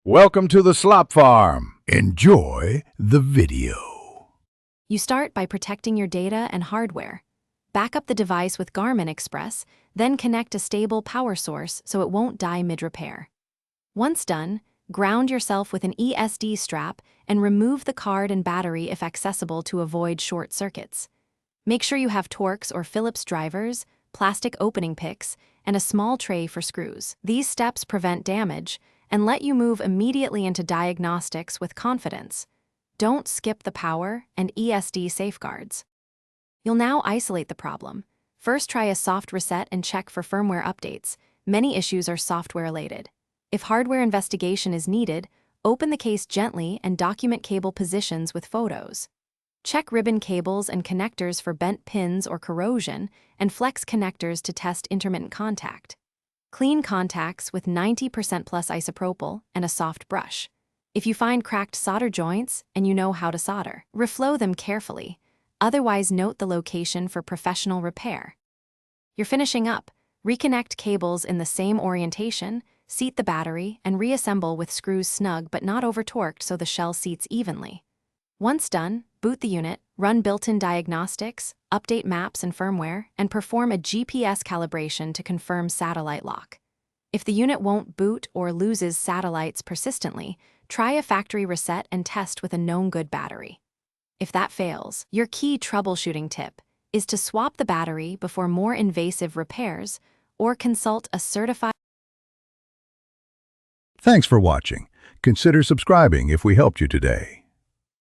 Welcome to the Slop Farm. Enjoy the video. You start by protecting your data and hardware. Back up the device with Garmin Express, then connect a stable power source so it won't die mid-repair. Once done, ground yourself with an ESD strap and remove the card and battery if accessible to avoid short circuits. Make sure you have Torx or Phillips drivers, plastic opening picks, and a small tray for screws. These steps prevent damage and let you move immediately into diagnostics with confidence. Don't skip the power and ESD safeguards. You'll now isolate the problem. First, try a soft reset and check for firmware updates. Many issues are software-related. If hardware investigation is needed, open the case gently and document cable positions with photos. Check ribbon cables and connectors for bent pins or corrosion, and flex connectors to test intermittent contact. Clean contacts with 90% plus isopropyl and a soft brush. If you find cracked solder joints and you know how to solder, reflow them carefully. Otherwise, note the location for professional repair. You're finishing up. Reconnect cables in the same orientation, seat the battery, and reassemble with screws snug but not over-torqued so the shell seats evenly. Once done, boot the unit, run built-in diagnostics, update maps and firmware, and perform a GPS calibration to confirm satellite lock. If the unit won't boot or loses satellites persistently, try a factory reset and test with a known good battery. If that fails, your key troubleshooting tip is to swap the battery before more invasive repairs or consult a certified. Thanks for watching. Consider subscribing if we helped you today.